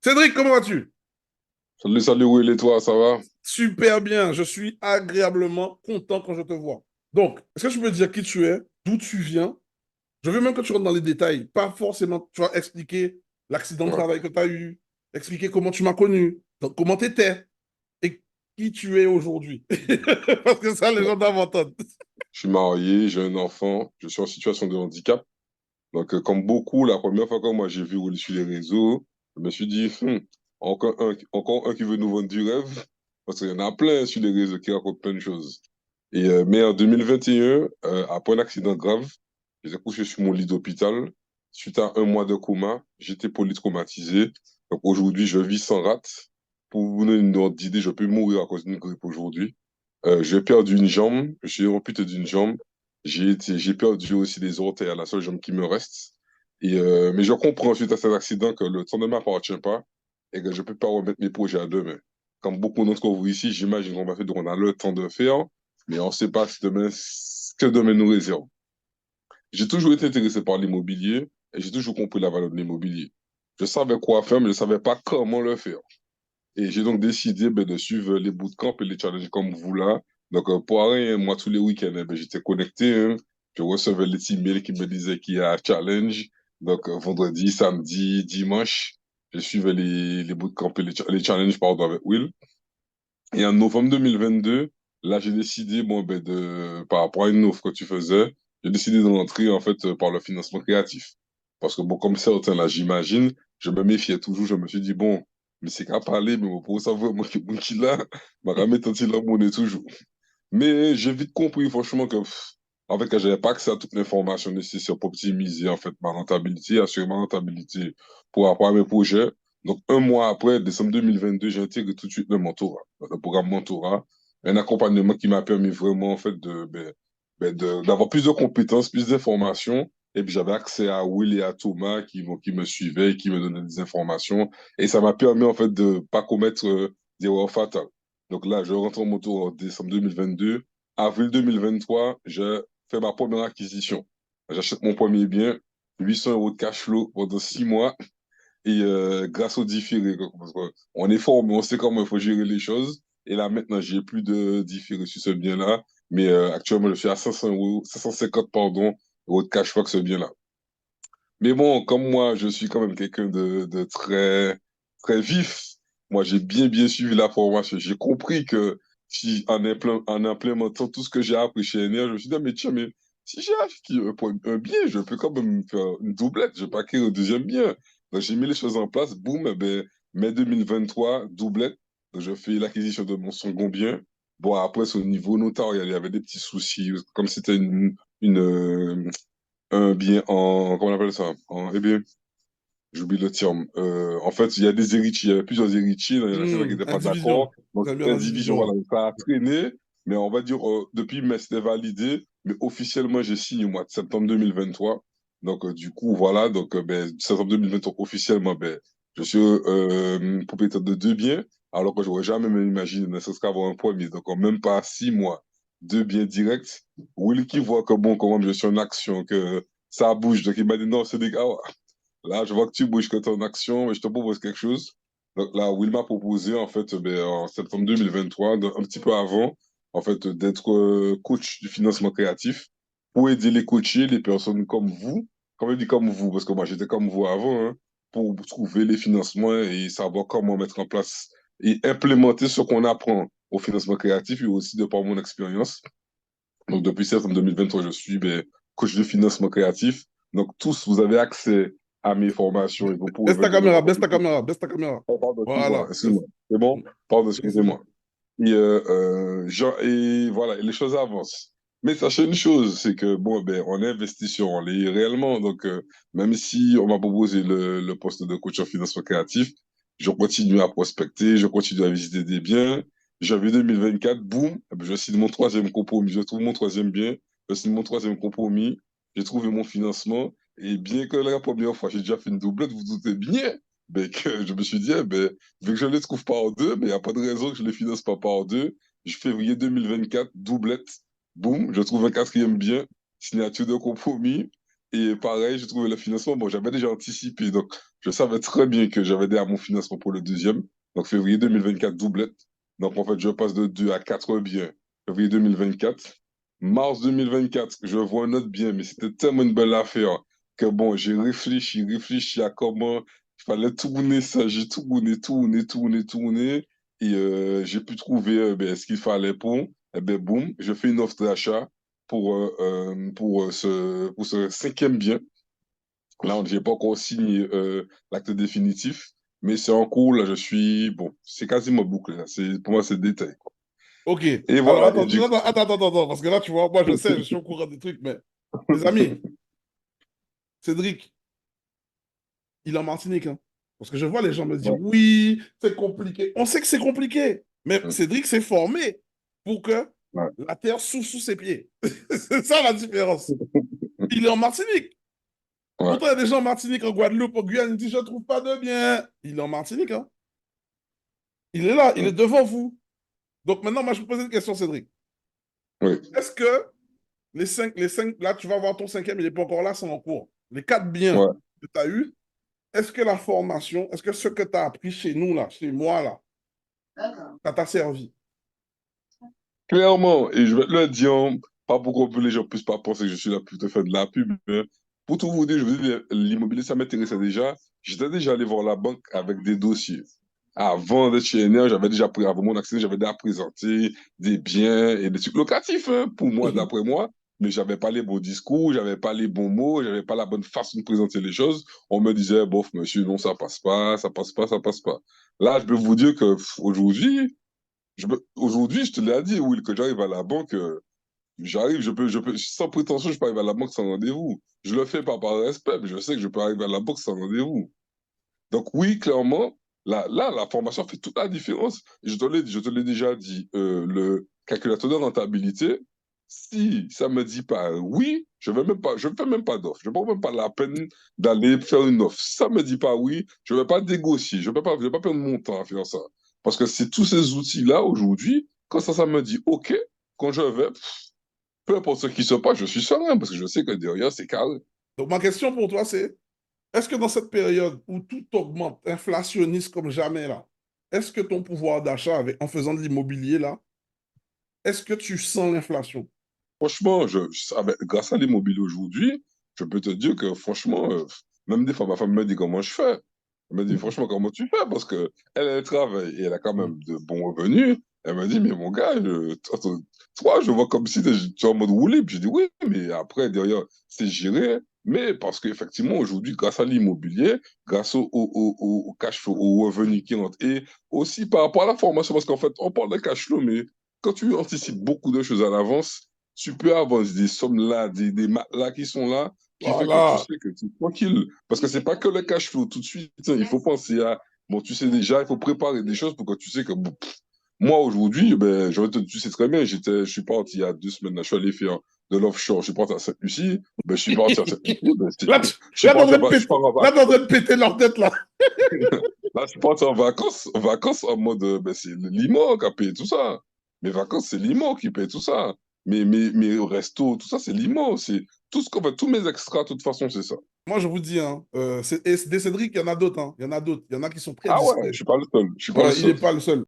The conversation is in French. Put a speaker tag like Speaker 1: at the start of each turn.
Speaker 1: Cédric, comment vas-tu?
Speaker 2: Salut, salut, Will, et toi, ça va?
Speaker 1: Super bien, je suis agréablement content quand je te vois. Donc, est-ce que tu peux dire qui tu es, d'où tu viens? Je veux même que tu rentres dans les détails, pas forcément, tu vas expliquer l'accident de
Speaker 2: Ouais.
Speaker 1: travail que tu as eu, expliquer comment tu m'as connu, donc comment tu étais et qui tu es aujourd'hui. Parce que ça, les gens doivent entendre.
Speaker 2: Je suis marié, j'ai un enfant, je suis en situation de handicap. Donc, comme beaucoup, la première fois que moi j'ai vu Will sur les réseaux, je me suis dit, encore un qui veut nous vendre du rêve, parce qu'il y en a plein sur les réseaux qui racontent plein de choses. Mais en 2021, après un accident grave, j'étais couché sur mon lit d'hôpital. Suite à un mois de coma, j'étais polytraumatisé. Donc aujourd'hui, je vis sans rate. Pour vous donner une ordre d'idée, je peux mourir à cause d'une grippe aujourd'hui. J'ai perdu une jambe, j'ai amputé d'une jambe. J'ai perdu aussi des orteils à la seule jambe qui me reste. Mais je comprends suite à cet accident que le temps ne m'appartient pas et que je ne peux pas remettre mes projets à demain. Comme beaucoup d'entre vous ici, j'imagine qu'on va faire, on a le temps de faire, mais on ne sait pas si demain, ce que demain nous réserve. J'ai toujours été intéressé par l'immobilier et j'ai toujours compris la valeur de l'immobilier. Je savais quoi faire, mais je ne savais pas comment le faire. Et j'ai donc décidé de suivre les bootcamps et les challenges comme vous là. Donc, pour rien, moi, tous les week-ends, j'étais connecté, hein. Je recevais les emails qui me disaient qu'il y a un challenge. Donc, vendredi, samedi, dimanche, je suivais les bootcamps et les challenges pardon, avec Will. Et en novembre 2022, là, j'ai décidé, par rapport à une offre que tu faisais, j'ai décidé d'entrer, en fait, par le financement créatif. Parce que, bon, comme certains, là, j'imagine, je me méfiais toujours, je me suis dit, bon, mais c'est qu'à parler, mais bon, pour savoir, moi, qui là, ma ramène tant il est toujours. Mais j'ai vite compris, franchement, en fait, que j'avais pas accès à toute l'information nécessaire pour optimiser, en fait, ma rentabilité, assurer ma rentabilité pour rapport à mes projets. Donc, un mois après, décembre 2022, j'ai intégré tout de suite le mentorat, le programme mentorat, un accompagnement qui m'a permis vraiment, en fait, d'avoir plus de compétences, plus d'informations. Et puis, j'avais accès à Will et à Thomas qui me suivaient et qui me donnaient des informations. Et ça m'a permis, en fait, de pas commettre d'erreurs fatales. Donc là, je rentre en moto en décembre 2022. Avril 2023, je fais ma première acquisition. J'achète mon premier bien, 800 euros de cash flow pendant 6 mois. Et grâce au différé, parce qu'on est fort, mais on sait comment il faut gérer les choses. Et là, maintenant, j'ai plus de différé sur ce bien-là. Mais actuellement, je suis à 500 euros, 550, pardon, euros de cash flow avec ce bien-là. Mais bon, comme moi, je suis quand même quelqu'un de très, très vif. Moi, j'ai bien suivi la formation. J'ai compris que si en implémentant tout ce que j'ai appris chez NR, je me suis dit, ah, mais tiens, mais si j'ai acheté un bien, je peux quand même faire une doublette. Je vais pas créer un deuxième bien. Donc, j'ai mis les choses en place. Boum, eh ben, mai 2023, doublette. Donc, je fais l'acquisition de mon second bien. Bon, après, c'est au niveau notarial, il y avait des petits soucis. Comme c'était un bien en, comment on appelle ça? Eh bien, j'oublie le terme. En fait, il y a des héritiers, il y avait plusieurs héritiers, il y en a certains qui n'étaient pas
Speaker 1: Indivision.
Speaker 2: d'accord. Donc,
Speaker 1: Vous bien
Speaker 2: indivision, voilà,
Speaker 1: l'indivision.
Speaker 2: ça a traîné, mais on va dire, depuis mai, c'était validé, mais officiellement, j'ai signé au mois de septembre 2023. Donc, du coup, voilà, donc, septembre 2023, officiellement, je suis propriétaire de deux biens, alors que j'aurais jamais même imaginé, ne serait-ce qu'avoir un premier. Donc, en même pas 6 mois, deux biens directs. Willy qui voit que, bon, quand même, je suis en action, que ça bouge. Donc, il m'a dit, non, c'est des gars, là, je vois que tu bouges, que tu es en action, mais je te propose quelque chose. Donc là, Will m'a proposé, en fait, en septembre 2023, un petit peu avant, en fait, d'être coach du financement créatif pour aider les coachés, les personnes comme vous, quand même dit comme vous, parce que moi, j'étais comme vous avant, hein, pour trouver les financements et savoir comment mettre en place et implémenter ce qu'on apprend au financement créatif et aussi de par mon expérience. Donc, depuis septembre 2023, je suis coach de financement créatif. Donc, tous, vous avez accès à mes formations et vous pouvez
Speaker 1: Baisse ta
Speaker 2: venir me
Speaker 1: caméra,
Speaker 2: voir.
Speaker 1: baisse ta caméra, baisse ta caméra.
Speaker 2: Oh, pardon, excuse-moi,
Speaker 1: Voilà.
Speaker 2: excuse-moi. C'est bon? Pardon,
Speaker 1: Excuse-moi.
Speaker 2: excusez-moi. Et voilà, et les choses avancent. Mais sachez une chose, c'est que, bon, on investit sur en ligne réellement. Donc, même si on m'a proposé le poste de coach en financement créatif, je continue à prospecter, je continue à visiter des biens. Janvier 2024, boum, je signe mon troisième compromis. Je trouve mon troisième bien, je signe mon troisième compromis, j'ai trouvé mon financement. Et bien que la première fois, j'ai déjà fait une doublette, vous doutez bien, que je me suis dit, vu que je ne les trouve pas en deux, mais il n'y a pas de raison que je ne les finance pas par deux. Février 2024, doublette, boum, je trouve un quatrième bien, signature de compromis. Et pareil, j'ai trouvé le financement. Bon, j'avais déjà anticipé, donc je savais très bien que j'avais déjà mon financement pour le deuxième. Donc, février 2024, doublette. Donc, en fait, je passe de 2 à 4 biens. Février 2024. Mars 2024, je vois un autre bien, mais c'était tellement une belle affaire que bon, j'ai réfléchi à comment il fallait tourner ça. J'ai tourné. Et j'ai pu trouver ben, ce qu'il fallait pour. Et ben, boum, je fais une offre d'achat pour ce cinquième bien. Là, on j'ai pas encore signé l'acte définitif, mais c'est en cours. Là, je suis. Bon, c'est quasiment bouclé. Là. Pour moi, c'est le détail. Quoi.
Speaker 1: Ok.
Speaker 2: Et
Speaker 1: Alors,
Speaker 2: voilà.
Speaker 1: attends, attends, parce que là, tu vois, moi, je sais, je suis au courant des trucs, mais les amis, Cédric, il est en Martinique, hein. Parce que je vois les gens me dire,
Speaker 2: Ouais,
Speaker 1: oui, c'est compliqué. On sait que c'est compliqué, mais
Speaker 2: ouais,
Speaker 1: Cédric s'est formé pour que
Speaker 2: ouais,
Speaker 1: la terre sous ses pieds. C'est ça la différence. Il est en Martinique.
Speaker 2: ouais,
Speaker 1: Pourtant, il y a des gens en Martinique, en Guadeloupe, en Guyane, ils disent, je ne trouve pas de bien. Il est en Martinique, hein. Il est là, il est
Speaker 2: ouais,
Speaker 1: devant vous. Donc maintenant, moi, je vous pose une question, Cédric.
Speaker 2: ouais,
Speaker 1: Est-ce que là, tu vas voir ton cinquième, il n'est pas encore là, c'est en cours. Les quatre biens
Speaker 2: ouais.
Speaker 1: que tu as eus, est-ce que la formation, est-ce que ce que tu as appris chez nous, là, chez moi, là, ça t'a servi?
Speaker 2: Clairement, et je vais te le dire, hein, pas pour que les gens puissent pas penser que je suis là pour te faire de la pub, mais pour tout vous dire, je vous dis, l'immobilier, ça m'intéressait déjà. J'étais déjà allé voir la banque avec des dossiers. Avant d'être chez NR, j'avais déjà pris, avant mon accident, j'avais déjà présenté des biens et des trucs locatifs, hein, pour moi, d'après moi, mais j'avais pas les bons discours, j'avais pas les bons mots, j'avais pas la bonne façon de présenter les choses. On me disait, bof, monsieur, non, ça passe pas, ça passe pas, ça passe pas. Là, je peux vous dire que aujourd'hui, aujourd'hui, je te l'ai dit, Will, que j'arrive à la banque, j'arrive, sans prétention, je peux arriver à la banque sans rendez-vous. Je le fais pas par respect, mais je sais que je peux arriver à la banque sans rendez-vous. Donc oui, clairement, la formation fait toute la différence. Je te l'ai déjà dit, le calculateur de rentabilité, si ça me dit pas oui, je ne fais même pas d'offre. Je ne prends même pas la peine d'aller faire une offre. Si ça me dit pas oui, je ne vais pas négocier. Je vais pas perdre mon temps à faire ça. Parce que c'est tous ces outils-là aujourd'hui, quand ça me dit OK, quand je vais, peu importe ce qui se passe, je suis serein parce que je sais que derrière, c'est carré.
Speaker 1: Donc, ma question pour toi, c'est, est-ce que dans cette période où tout augmente, inflationniste comme jamais, là, est-ce que ton pouvoir d'achat, en faisant de l'immobilier, là, est-ce que tu sens l'inflation?
Speaker 2: Franchement, grâce à l'immobilier aujourd'hui, je peux te dire que franchement, même des fois, ma femme me dit comment je fais. Elle me dit, franchement, comment tu fais? Parce que elle travaille et elle a quand
Speaker 1: Mm.
Speaker 2: même de bons revenus. Elle me dit, mais mon gars, toi, je vois comme si tu es en mode roue libre. Je dis, oui, mais après, derrière, c'est géré. Mais parce qu'effectivement, aujourd'hui, grâce à l'immobilier, grâce au cash flow, aux revenus qui rentrent, et aussi par rapport à la formation, parce qu'en fait, on parle de cash flow, mais quand tu anticipes beaucoup de choses à l'avance, tu peux avoir des sommes là, des matelas qui sont là, qui fait que tu
Speaker 1: Voilà.
Speaker 2: sais que tu es tranquille. Parce que c'est pas que le cash flow tout de suite. Hein, il faut penser à, bon, tu sais déjà, il faut préparer des choses pour que tu sais que, bon, moi aujourd'hui, ben, tu sais très bien, je suis parti il y a 2 semaines, là, je suis allé faire de l'offshore, je suis parti à Sainte-Lucie, ben, je suis parti à Sainte-Lucie, ben, je suis
Speaker 1: Là, t'es en
Speaker 2: parti
Speaker 1: train de
Speaker 2: je
Speaker 1: péter,
Speaker 2: pars en
Speaker 1: là, t'es en
Speaker 2: vacances.
Speaker 1: train de péter leur tête, là.
Speaker 2: Là, je suis parti en vacances en mode, ben, c'est l'IMO qui a payé tout ça. Mes vacances, c'est l'IMO qui paye tout ça. Mes restos, tout ça, c'est l'IMO. C'est tout ce qu'on fait, tous mes extras, de toute façon, c'est ça.
Speaker 1: Moi, je vous dis, hein, et des Cédric, il y en a d'autres, hein. Il y en a d'autres. Il y en a qui sont très
Speaker 2: Ah ouais, je
Speaker 1: discrets.
Speaker 2: suis pas le seul. Je suis pas le
Speaker 1: Ouais, il
Speaker 2: seul.
Speaker 1: n'est pas le seul.